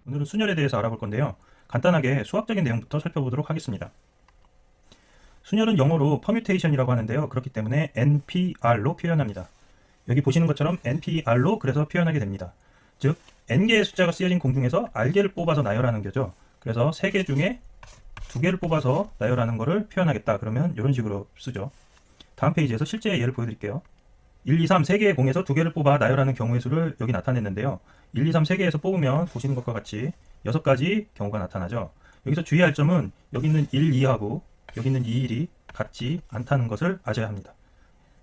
오늘은 순열에 대해서 알아볼 건데요. 간단하게 수학적인 내용부터 살펴보도록 하겠습니다. 순열은 영어로 퍼뮤테이션이라고 하는데요. 그렇기 때문에 NPR로 표현합니다. 여기 보시는 것처럼 NPR로 그래서 표현하게 됩니다. 즉 n개의 숫자가 쓰여진 공중에서 r개를 뽑아서 나열하는 거죠. 그래서 3개 중에 2개를 뽑아서 나열하는 거를 표현하겠다. 그러면 이런 식으로 쓰죠. 다음 페이지에서 실제 예를 보여드릴게요. 1, 2, 3, 3개의 공에서 2개를 뽑아 나열하는 경우의 수를 여기 나타냈는데요. 1, 2, 3, 3개에서 뽑으면 보시는 것과 같이 6가지 경우가 나타나죠. 여기서 주의할 점은 여기 있는 1, 2하고 여기 있는 2, 1이 같지 않다는 것을 아셔야 합니다.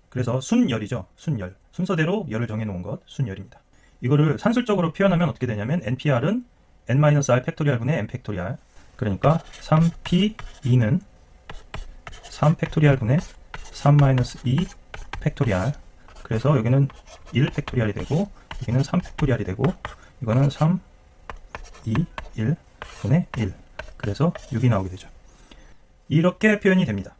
그래서 순열이죠. 순열. 순서대로 열을 정해놓은 것, 순열입니다. 이거를 산술적으로 표현하면 어떻게 되냐면 NPR은 n-r 팩토리알분의 n 팩토리알. 그러니까 3p2는 3 팩토리알분의 3-2 팩토리알. 그래서 여기는 1 팩토리알이 되고 여기는 3 팩토리알이 되고 이거는 3, 2, 1 분의 1. 그래서 6이 나오게 되죠. 이렇게 표현이 됩니다.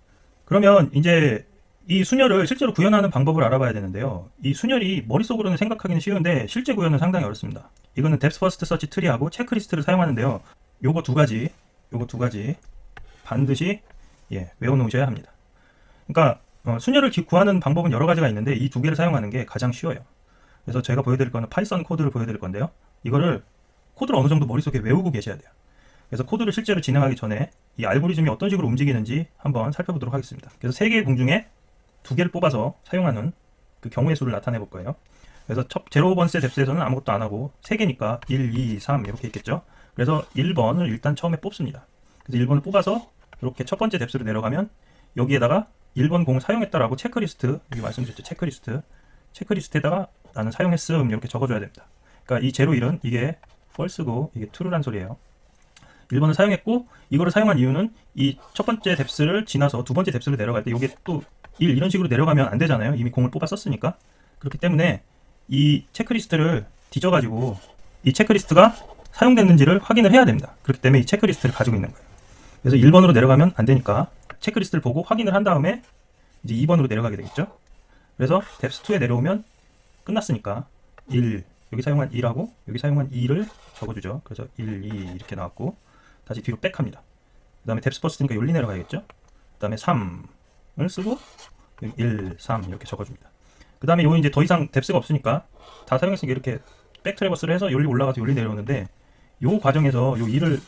그러면 이제 이 순열을 실제로 구현하는 방법을 알아봐야 되는데요. 이 순열이 머릿속으로는 생각하기는 쉬운데 실제 구현은 상당히 어렵습니다. 이거는 뎁스 퍼스트 서치 트리하고 체크리스트를 사용하는데요. 요거 두 가지 반드시 외워놓으셔야 합니다. 그러니까 순열을 구하는 방법은 여러 가지가 있는데 이 두 개를 사용하는 게 가장 쉬워요. 그래서 제가 보여드릴 거는 파이썬 코드를 보여드릴 건데요. 이거를 코드를 어느 정도 머릿속에 외우고 계셔야 돼요. 그래서 코드를 실제로 진행하기 전에 이 알고리즘이 어떤 식으로 움직이는지 한번 살펴보도록 하겠습니다. 그래서 3개의 공 중에 2개를 뽑아서 사용하는 그 경우의 수를 나타내 볼 거예요. 그래서 0번째 뎁스에서는 아무것도 안 하고 3개니까 1, 2, 3 이렇게 있겠죠. 그래서 1번을 일단 처음에 뽑습니다. 그래서 1번을 뽑아서 이렇게 첫 번째 뎁스로 내려가면 여기에다가 1번 공을 사용했다라고 체크리스트, 여기 말씀드렸죠. 체크리스트에다가 나는 사용했음 이렇게 적어줘야 됩니다. 그러니까 이 0, 1은 이게 false고 이게 true란 소리예요. 1번을 사용했고 이거를 사용한 이유는 이 첫 번째 뎁스를 지나서 두 번째 뎁스를 내려갈 때 이게 또 1 이런 식으로 내려가면 안 되잖아요. 이미 공을 뽑아 썼으니까. 그렇기 때문에 이 체크리스트를 뒤져가지고 이 체크리스트가 사용됐는지를 확인을 해야 됩니다. 그렇기 때문에 이 체크리스트를 가지고 있는 거예요. 그래서 1번으로 내려가면 안 되니까 체크리스트를 보고 확인을 한 다음에 이제 2번으로 내려가게 되겠죠. 그래서 뎁스2에 내려오면 끝났으니까 1, 여기 사용한 1하고 여기 사용한 2를 적어주죠. 그래서 1, 2 이렇게 나왔고 다시 뒤로 백합니다. 그 다음에 뎁스 퍼스트니까 여기 내려가야겠죠. 그 다음에 3을 쓰고 여기 1, 3 이렇게 적어줍니다. 그 다음에 여기 이제 더 이상 뎁스가 없으니까 다 사용했으니까 이렇게 백트래버스를 해서 여기 올라가서 여기 내려오는데 요 과정에서 요 2를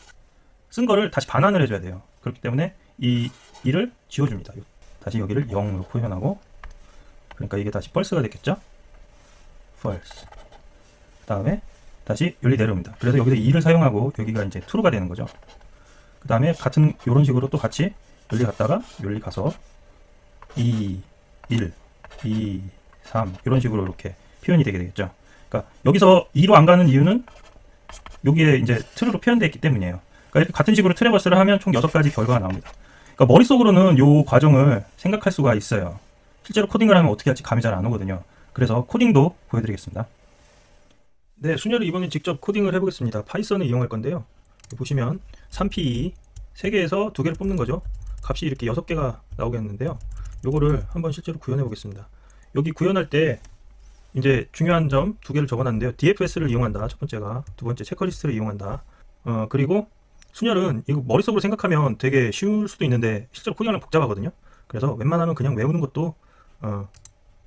쓴 거를 다시 반환을 해줘야 돼요. 그렇기 때문에 이 2를 지워줍니다. 다시 여기를 0으로 표현하고 그러니까 이게 다시 false가 됐겠죠. false. 그 다음에 다시 여기 내려옵니다. 그래서 여기서 2를 사용하고 여기가 이제 true가 되는 거죠. 그 다음에 같은 이런 식으로 또 같이 여기 갔다가 여기 가서 2, 1, 2, 3 이런 식으로 이렇게 표현이 되게 되겠죠. 그러니까 여기서 2로 안 가는 이유는 여기에 이제 true로 표현되어 있기 때문이에요. 그러니까 이렇게 같은 식으로 트래버스를 하면 총 6가지 결과가 나옵니다. 그러니까 머릿속으로는 이 과정을 생각할 수가 있어요. 실제로 코딩을 하면 어떻게 할지 감이 잘 안 오거든요. 그래서 코딩도 보여드리겠습니다. 네, 순열을 이번에 직접 코딩을 해보겠습니다. 파이썬을 이용할 건데요. 보시면 3p2 3개에서 2개를 뽑는 거죠. 값이 이렇게 6개가 나오겠는데요. 요거를 한번 실제로 구현해 보겠습니다. 여기 구현할 때 이제 중요한 점 2개를 적어놨는데요. DFS를 이용한다. 첫 번째가. 두 번째 체크리스트를 이용한다. 그리고 순열은 이거 머릿속으로 생각하면 되게 쉬울 수도 있는데 실제로 코딩하면 복잡하거든요. 그래서 웬만하면 그냥 외우는 것도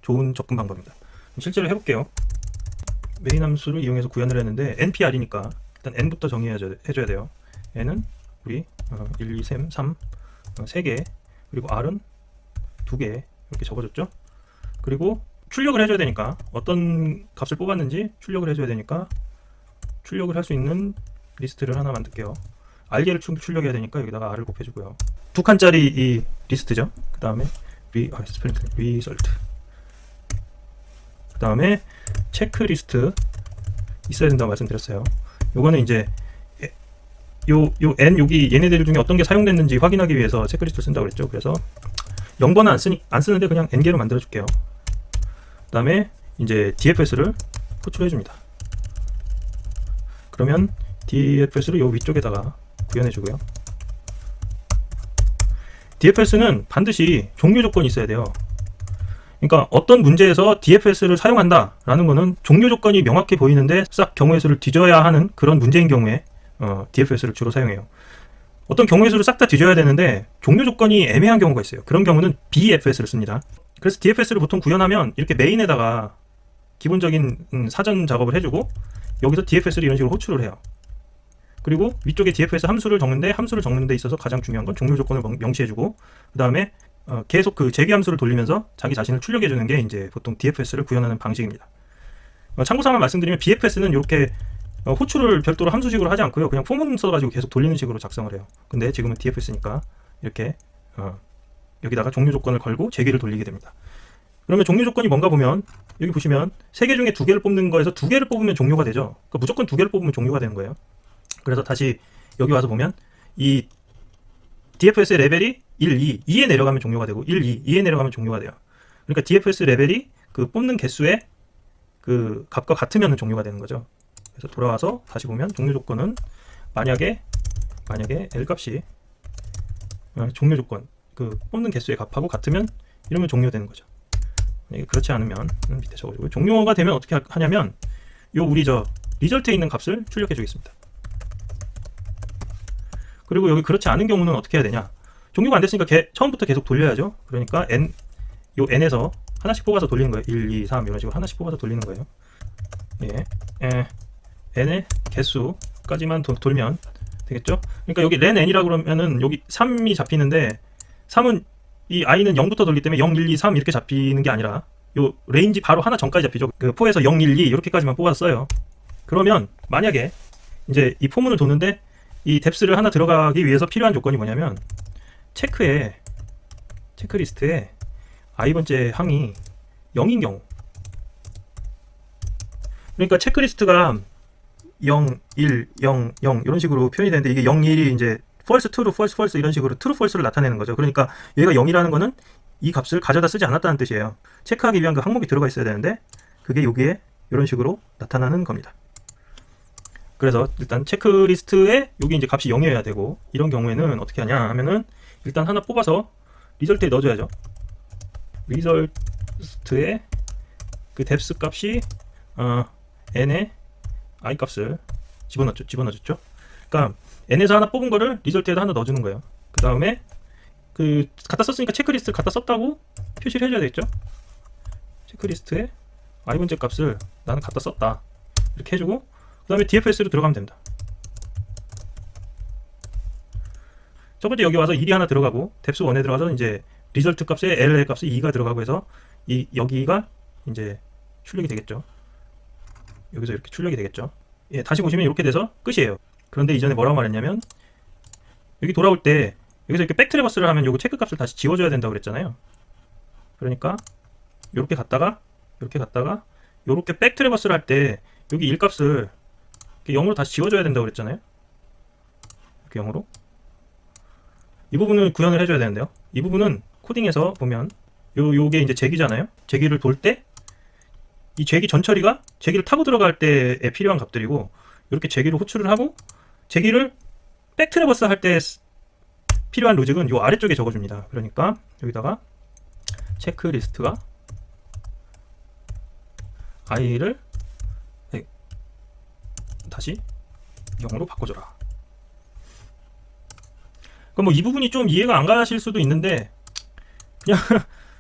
좋은 접근 방법입니다. 실제로 해볼게요. 메인 함수를 이용해서 구현을 했는데 npr이니까 일단 n부터 정의해줘야 돼요. n은 우리 1, 2, 3, 3개 그리고 r은 2개 이렇게 적어줬죠. 그리고 출력을 해줘야 되니까 어떤 값을 뽑았는지 출력을 해줘야 되니까 출력을 할 수 있는 리스트를 하나 만들게요. r개를 출력해야 되니까 여기다가 r을 곱해주고요. 2칸짜리 이 리스트죠. 그 다음에 result 그 다음에 체크리스트 있어야 된다고 말씀드렸어요. 요거는 이제 요 n 여기 얘네들 중에 어떤 게 사용됐는지 확인하기 위해서 체크리스트를 쓴다고 그랬죠. 그래서 0번은 안 쓰는데 그냥 n개로 만들어 줄게요. 그 다음에 이제 dfs를 호출해 줍니다. 그러면 dfs를 요 위쪽에다가 구현해 주고요. dfs는 반드시 종료 조건이 있어야 돼요. 그러니까 어떤 문제에서 dfs를 사용한다 라는 거는 종료 조건이 명확히 보이는데 싹 경우의 수를 뒤져야 하는 그런 문제인 경우에 DFS를 주로 사용해요. 어떤 경우의 수를 싹 다 뒤져야 되는데 종료 조건이 애매한 경우가 있어요. 그런 경우는 BFS를 씁니다. 그래서 DFS를 보통 구현하면 이렇게 메인에다가 기본적인 사전 작업을 해주고 여기서 DFS를 이런 식으로 호출을 해요. 그리고 위쪽에 DFS 함수를 적는데 함수를 적는 데 있어서 가장 중요한 건 종료 조건을 명시해주고 그 다음에 계속 그 재개 함수를 돌리면서 자기 자신을 출력해주는 게 이제 보통 DFS를 구현하는 방식입니다. 참고사항을 말씀드리면 BFS는 이렇게 호출을 별도로 함수식으로 하지 않고요. 그냥 포문 써가지고 계속 돌리는 식으로 작성을 해요. 근데 지금은 DFS니까 이렇게 여기다가 종료 조건을 걸고 재개를 돌리게 됩니다. 그러면 종료 조건이 뭔가 보면 여기 보시면 3개 중에 2개를 뽑는 거에서 2개를 뽑으면 종료가 되죠. 그러니까 무조건 2개를 뽑으면 종료가 되는 거예요. 그래서 다시 여기 와서 보면 이 DFS의 레벨이 1, 2, 2에 내려가면 종료가 되고 1, 2, 2에 내려가면 종료가 돼요. 그러니까 DFS 레벨이 그 뽑는 개수의 그 값과 같으면 종료가 되는 거죠. 그래서 돌아와서 다시 보면 종료 조건은 만약에 L 값이 종료 조건 그 뽑는 개수의 값하고 같으면 이러면 종료되는 거죠. 그렇지 않으면 밑에 적어주고 종료가 되면 어떻게 하냐면 요 우리 저 리절트에 있는 값을 출력해 주겠습니다. 그리고 여기 그렇지 않은 경우는 어떻게 해야 되냐? 종료가 안 됐으니까 처음부터 계속 돌려야죠. 그러니까 요 n에서 하나씩 뽑아서 돌리는 거예요. 1, 2, 3 이런 식으로 하나씩 뽑아서 돌리는 거예요. n의 개수까지만 돌면 되겠죠? 그러니까 여기 len n이라고 그러면은 여기 3이 잡히는데 3은 이 i는 0부터 돌리기 때문에 0, 1, 2, 3 이렇게 잡히는 게 아니라 요 레인지 바로 하나 전까지 잡히죠. 그 4에서 0, 1, 2 이렇게까지만 뽑아서 써요. 그러면 만약에 이제 이 포문을 도는데 이 뎁스를 하나 들어가기 위해서 필요한 조건이 뭐냐면 체크리스트에 i번째 항이 0인 경우, 그러니까 체크리스트가 0, 1, 0, 0 이런 식으로 표현이 되는데 이게 0, 1이 이제 false, true, false, false 이런 식으로 true, false를 나타내는 거죠. 그러니까 얘가 0이라는 거는 이 값을 가져다 쓰지 않았다는 뜻이에요. 체크하기 위한 그 항목이 들어가 있어야 되는데 그게 여기에 이런 식으로 나타나는 겁니다. 그래서 일단 체크리스트에 여기 이제 값이 0이어야 되고 이런 경우에는 어떻게 하냐 하면은 일단 하나 뽑아서 리절트에 넣어줘야죠. 리절트에 그 뎁스 값이 n의 i 값을 집어넣어줬죠. 그러니까 n에서 하나 뽑은 거를 리절트에다 하나 넣어주는 거예요. 그 다음에 그 갖다 썼으니까 체크리스트를 갖다 썼다고 표시를 해줘야 되겠죠. 체크리스트에 i번째 값을 나는 갖다 썼다 이렇게 해주고 그 다음에 DFS로 들어가면 됩니다. 첫 번째 여기 와서 1이 하나 들어가고 뎁스 1에 들어가서 이제 리절트 값에 L의 값이 2가 들어가고 해서 여기가 이제 출력이 되겠죠. 여기서 이렇게 출력이 되겠죠. 예, 다시 보시면 이렇게 돼서 끝이에요. 그런데 이전에 뭐라고 말했냐면 여기 돌아올 때 여기서 이렇게 백트래버스를 하면 요거 체크 값을 다시 지워줘야 된다고 그랬잖아요. 그러니까 이렇게 갔다가 이렇게 백트래버스를 할 때 여기 1 값을 0으로 다시 지워줘야 된다고 그랬잖아요. 이렇게 0으로 이 부분을 구현을 해줘야 되는데요. 이 부분은 코딩에서 보면 요게 이제 제기잖아요. 제기를 돌 때 이 제기 전처리가 제기를 타고 들어갈 때에 필요한 값들이고 이렇게 제기를 호출을 하고 제기를 백트래버스 할 때 필요한 로직은 요 아래쪽에 적어줍니다. 그러니까 여기다가 체크리스트가 i를 다시 0으로 바꿔줘라. 그럼 뭐 이 부분이 좀 이해가 안 가실 수도 있는데 그냥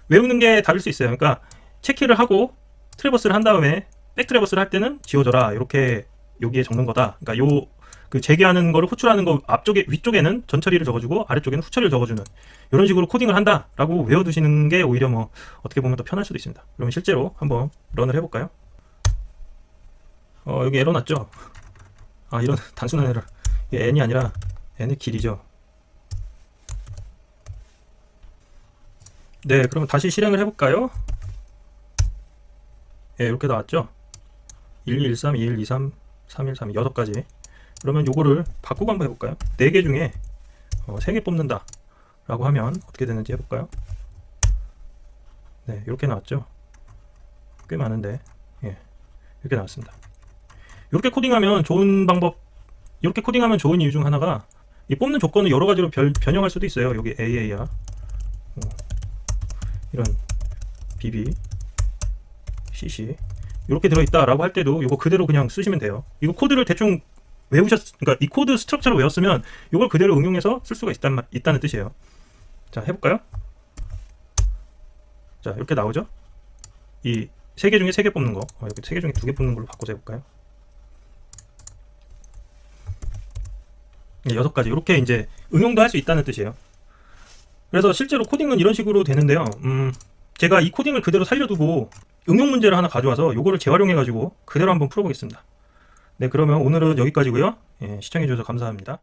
외우는 게 다를 수 있어요. 그러니까 체크를 하고 트래버스를 한 다음에 백트래버스를 할 때는 지워줘라 이렇게 여기에 적는 거다. 그러니까 요 그 재개하는 거를 호출하는 거 앞쪽에 위쪽에는 전처리를 적어주고 아래쪽에는 후처리를 적어주는 이런 식으로 코딩을 한다라고 외워두시는 게 오히려 뭐 어떻게 보면 더 편할 수도 있습니다. 그러면 실제로 한번 런을 해볼까요? 여기 에러 났죠? 이런 단순한 에러. 이게 n이 아니라 n의 길이죠. 네, 그럼 다시 실행을 해볼까요? 예, 이렇게 나왔죠? 1213, 2123, 3132, 6가지. 그러면 요거를 바꾸고 한번 해볼까요? 4개 중에 3개 뽑는다 라고 하면 어떻게 되는지 해볼까요? 네, 이렇게 나왔죠? 꽤 많은데, 예, 이렇게 나왔습니다. 이렇게 코딩하면 좋은 방법, 이렇게 코딩하면 좋은 이유 중 하나가 이 뽑는 조건을 여러 가지로 변형할 수도 있어요. 여기 AA야, 이런 BB, CC 이렇게 들어있다 라고 할 때도 이거 그대로 그냥 쓰시면 돼요. 이거 코드를 대충 그러니까 이 코드 스트럭처를 외웠으면 이걸 그대로 응용해서 쓸 수가 있다는 뜻이에요. 자, 해볼까요? 자, 이렇게 나오죠? 이 3개 중에 3개 뽑는 거. 이렇게 3개 중에 2개 뽑는 걸로 바꿔서 해볼까요? 6가지. 이렇게 이제 응용도 할 수 있다는 뜻이에요. 그래서 실제로 코딩은 이런 식으로 되는데요. 제가 이 코딩을 그대로 살려두고 응용 문제를 하나 가져와서 요거를 재활용해가지고 그대로 한번 풀어보겠습니다. 네, 그러면 오늘은 여기까지고요. 예, 시청해주셔서 감사합니다.